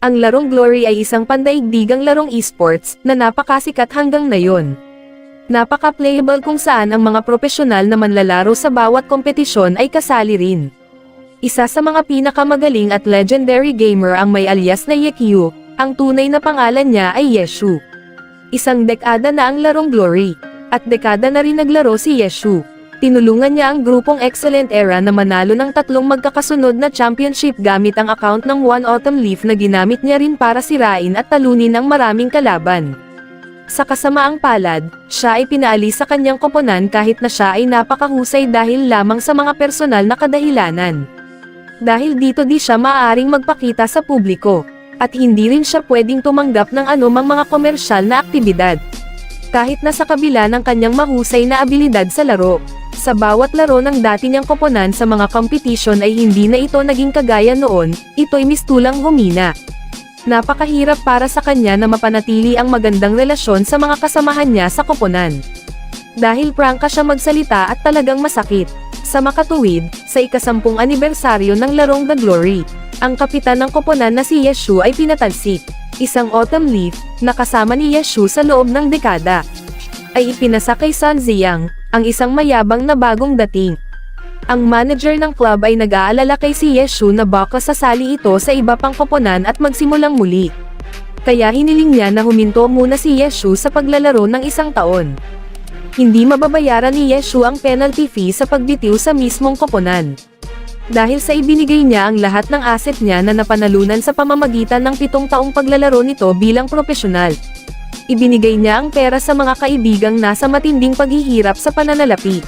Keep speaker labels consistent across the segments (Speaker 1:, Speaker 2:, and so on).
Speaker 1: Ang larong Glory ay isang pandaigdigang larong esports na napakasikat hanggang ngayon. Napaka-playable kung saan ang mga profesional na manlalaro sa bawat kompetisyon ay kasali rin. Isa sa mga pinakamagaling at legendary gamer ang may alias na Yekyu, ang tunay na pangalan niya ay Yeshu. Isang dekada na ang larong Glory, at dekada na rin naglaro si Yeshu. Tinulungan niya ang grupong Excellent Era na manalo ng 3 magkakasunod na championship gamit ang account ng One Autumn Leaf na ginamit niya rin para sirain at talunin ang maraming kalaban. Sa kasamaang palad, siya ay pinaalis sa kanyang koponan kahit na siya ay napakahusay dahil lamang sa mga personal na kadahilanan. Dahil dito di siya maaaring magpakita sa publiko, at hindi rin siya pwedeng tumanggap ng anumang mga komersyal na aktibidad. Kahit na sa kabila ng kanyang mahusay na abilidad sa laro, sa bawat laro ng dati niyang koponan sa mga competition ay hindi na ito naging kagaya noon, ito'y mistulang humina. Napakahirap para sa kanya na mapanatili ang magandang relasyon sa mga kasamahan niya sa koponan. Dahil prangka siya magsalita at talagang masakit. Sa makatuwid, sa ika-10 anibersaryo ng larong The Glory, ang kapitan ng koponan na si Yeshu ay pinatalsik. Isang Autumn Leaf, na kasama ni Yeshu sa loob ng dekada, ay ipinasa kay Sun Ziyang, ang isang mayabang na bagong dating. Ang manager ng club ay nag-aalala kay si Yeshu na baka sasali ito sa iba pang koponan at magsimulang muli. Kaya hiniling niya na huminto muna si Yeshu sa paglalaro ng 1 taon. Hindi mababayaran ni Yeshu ang penalty fee sa pagbitiw sa mismong koponan. Dahil sa ibinigay niya ang lahat ng asset niya na napanalunan sa pamamagitan ng 7 taong paglalaro nito bilang profesional. Ibinigay niya ang pera sa mga kaibigang nasa matinding paghihirap sa pananalapi.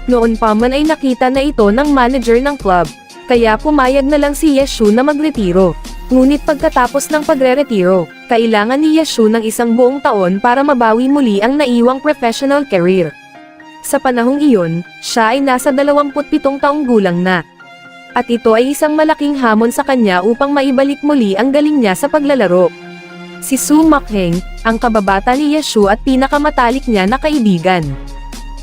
Speaker 1: Noon pa man ay nakita na ito ng manager ng club, kaya pumayag na lang si Yeshu na magretiro. Ngunit pagkatapos ng pagre-retiro, kailangan ni Yeshu ng 1 buong taon para mabawi muli ang naiwang professional career. Sa panahong iyon, siya ay nasa 27 taong gulang na. At ito ay isang malaking hamon sa kanya upang maibalik muli ang galing niya sa paglalaro. Si Su Makheng, ang kababata ni Yeshu at pinakamatalik niya na kaibigan,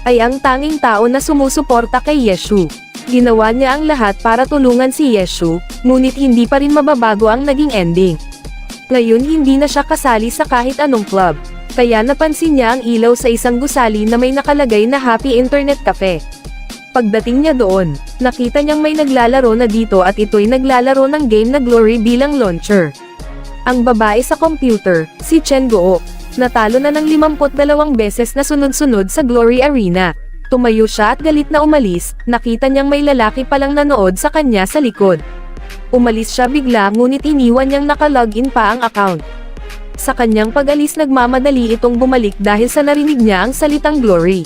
Speaker 1: ay ang tanging tao na sumusuporta kay Yeshu. Ginawa niya ang lahat para tulungan si Yeshu, ngunit hindi pa rin mababago ang naging ending. Ngayon hindi na siya kasali sa kahit anong club, kaya napansin niya ang ilaw sa isang gusali na may nakalagay na Happy Internet Cafe. Pagdating niya doon, nakita niyang may naglalaro na dito at ito'y naglalaro ng game na Glory bilang launcher. Ang babae sa computer, si Chen Guo, natalo na ng 52 beses na sunod-sunod sa Glory Arena. Tumayo siya at galit na umalis, nakita niyang may lalaki palang nanood sa kanya sa likod. Umalis siya bigla ngunit iniwan niyang nakalogin pa ang account. Sa kanyang pag-alis nagmamadali itong bumalik dahil sa narinig niya ang salitang Glory,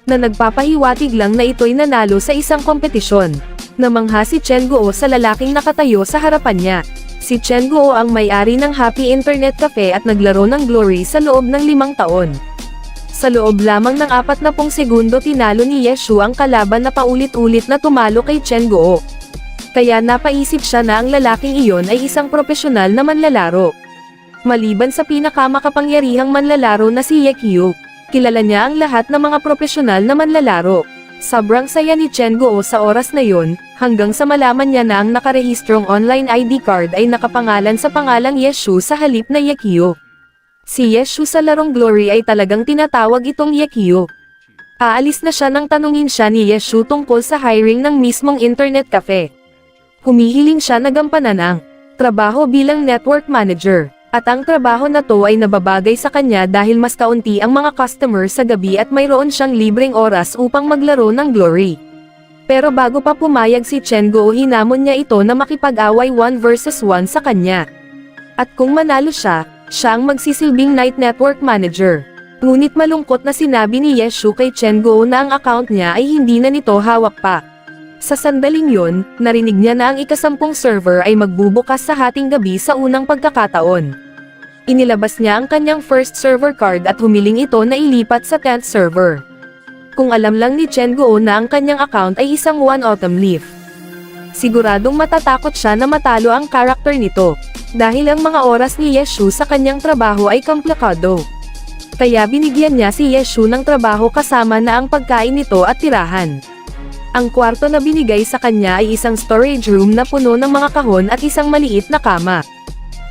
Speaker 1: na nagpapahiwatig lang na ito'y nanalo sa isang kompetisyon. Namangha si Chen Guo sa lalaking nakatayo sa harapan niya. Si Chen Guo ang may-ari ng Happy Internet Cafe at naglaro ng Glory sa loob ng 5 taon. Sa loob lamang ng 40 segundo tinalo ni Yeshu ang kalaban na paulit-ulit na tumalo kay Chen Guo. Kaya napaisip siya na ang lalaking iyon ay isang profesional na manlalaro. Maliban sa pinakamakapangyarihang manlalaro na si Yekyu, kilala niya ang lahat ng mga profesional na manlalaro. Sobrang saya ni Chen Guo sa oras na yon, hanggang sa malaman niya na ang nakarehistrong online ID card ay nakapangalan sa pangalang Yeshu sa halip na Yekyu. Si Yeshu sa larong Glory ay talagang tinatawag itong Yekyu. Aalis na siya nang tanungin siya ni Yeshu tungkol sa hiring ng mismong internet cafe. Humihiling siya na gampanan ang trabaho bilang network manager. At ang trabaho na to ay nababagay sa kanya dahil mas kaunti ang mga customer sa gabi at mayroon siyang libreng oras upang maglaro ng Glory. Pero bago pa pumayag si Chen Guo hinamon niya ito na makipag-away 1 versus 1 sa kanya. At kung manalo siya, siya ang magsisilbing night network manager. Ngunit malungkot na sinabi ni Yeshu kay Chen Guo na ang account niya ay hindi na nito hawak pa. Sa sandaling yon, narinig niya na ang ika-10 server ay magbubukas sa hating gabi sa unang pagkakataon. Inilabas niya ang kanyang first server card at humiling ito na ilipat sa 10th server. Kung alam lang ni Chen Guo na ang kanyang account ay isang One Autumn Leaf, siguradong matatakot siya na matalo ang karakter nito, dahil ang mga oras ni Yeshu sa kanyang trabaho ay komplikado. Kaya binigyan niya si Yeshu ng trabaho kasama na ang pagkain nito at tirahan. Ang kwarto na binigay sa kanya ay isang storage room na puno ng mga kahon at isang maliit na kama.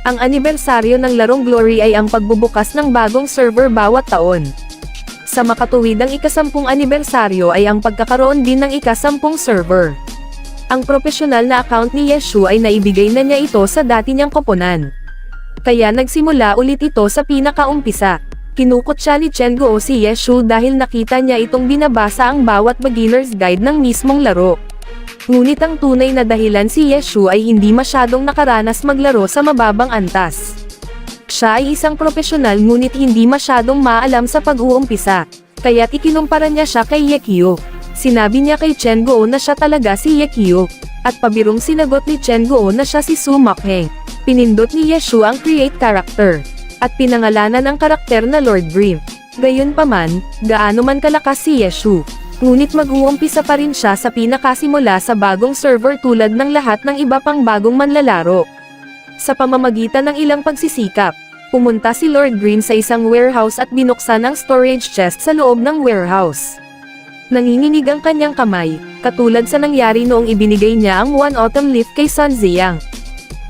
Speaker 1: Ang anibersaryo ng larong Glory ay ang pagbubukas ng bagong server bawat taon. Sa makatuwidang ika-10 anibersaryo ay ang pagkakaroon din ng ika-10 server. Ang profesional na account ni Yeshu ay naibigay na niya ito sa dati niyang koponan. Kaya nagsimula ulit ito sa pinakaumpisa. Kinukutya ni Chen Guo si Yeshu dahil nakita niya itong binabasa ang bawat beginner's guide ng mismong laro. Ngunit ang tunay na dahilan si Yeshu ay hindi masyadong nakaranas maglaro sa mababang antas. Siya ay isang profesional ngunit hindi masyadong maalam sa pag-uumpisa, kaya't ikinumpara niya siya kay Yekio. Sinabi niya kay Chen Guo na siya talaga si Yekio, at pabirong sinagot ni Chen Guo na siya si Su Makheng. Pinindot ni Yeshu ang create character, at pinangalanan ang karakter na Lord Dream. Gayunpaman, gaano man kalakas si Yeshu, ngunit mag-uumpisa pa rin siya sa pinakasimula sa bagong server tulad ng lahat ng iba pang bagong manlalaro. Sa pamamagitan ng ilang pagsisikap, pumunta si Lord Green sa isang warehouse at binuksan ang storage chest sa loob ng warehouse. Nanginginig ang kanyang kamay, katulad sa nangyari noong ibinigay niya ang One Autumn Leaf kay Sun Ziyang.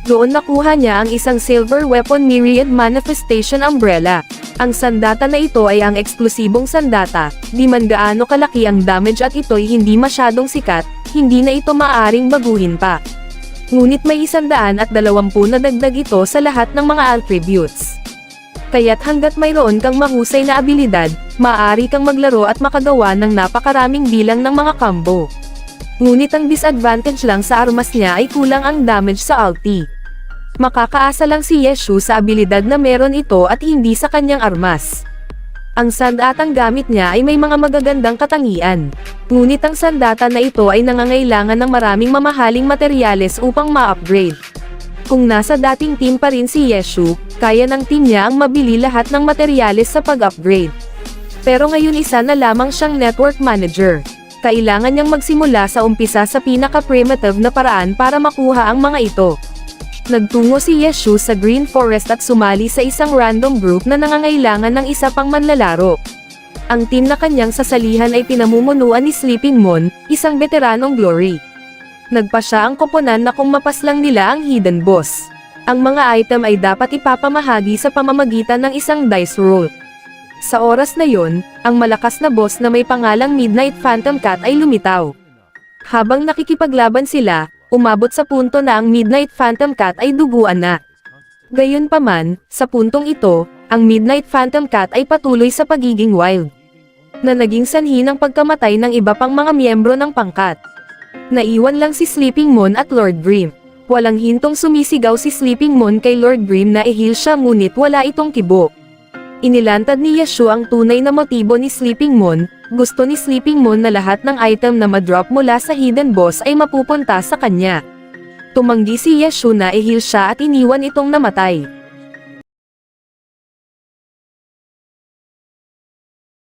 Speaker 1: Doon nakuha niya ang isang silver weapon myriad manifestation umbrella. Ang sandata na ito ay ang eksklusibong sandata, di man gaano kalaki ang damage at ito'y hindi masyadong sikat, hindi na ito maaaring baguhin pa. Ngunit may 120 na dagdag ito sa lahat ng mga attributes. Kaya't hanggat mayroon kang mahusay na abilidad, maaari kang maglaro at makagawa ng napakaraming bilang ng mga combo. Ngunit ang disadvantage lang sa armas niya ay kulang ang damage sa ulti. Makakaasa lang si Yeshu sa abilidad na meron ito at hindi sa kanyang armas. Ang sandatang gamit niya ay may mga magagandang katangian. Ngunit ang sandata na ito ay nangangailangan ng maraming mamahaling materyales upang ma-upgrade. Kung nasa dating team pa rin si Yeshu, kaya ng team niya ang mabili lahat ng materyales sa pag-upgrade. Pero ngayon isa na lamang siyang network manager. Kailangan niyang magsimula sa umpisa sa pinaka-primitive na paraan para makuha ang mga ito. Nagtungo si Yeshu sa Green Forest at sumali sa isang random group na nangangailangan ng isa pang manlalaro. Ang team na kanyang sasalihan ay pinamumunuan ni Sleeping Moon, isang veteranong Glory. Nagpa siya ang koponan na kung mapaslang nila ang hidden boss. Ang mga item ay dapat ipapamahagi sa pamamagitan ng isang dice roll. Sa oras na yon, ang malakas na boss na may pangalang Midnight Phantom Cat ay lumitaw. Habang nakikipaglaban sila, umabot sa punto na ang Midnight Phantom Cat ay duguan na. Gayunpaman, sa puntong ito, ang Midnight Phantom Cat ay patuloy sa pagiging wild, na naging sanhi ng pagkamatay ng iba pang mga miyembro ng pangkat. Naiwan lang si Sleeping Moon at Lord Dream. Walang hintong sumisigaw si Sleeping Moon kay Lord Dream na i-heal siya ngunit wala itong kibo. Inilantad ni Yeshu ang tunay na motibo ni Sleeping Moon. Gusto ni Sleeping Moon na lahat ng item na ma-drop mula sa hidden boss ay mapupunta sa kanya. Tumanggi si Yeshu na i-heal siya at iniwan itong namatay.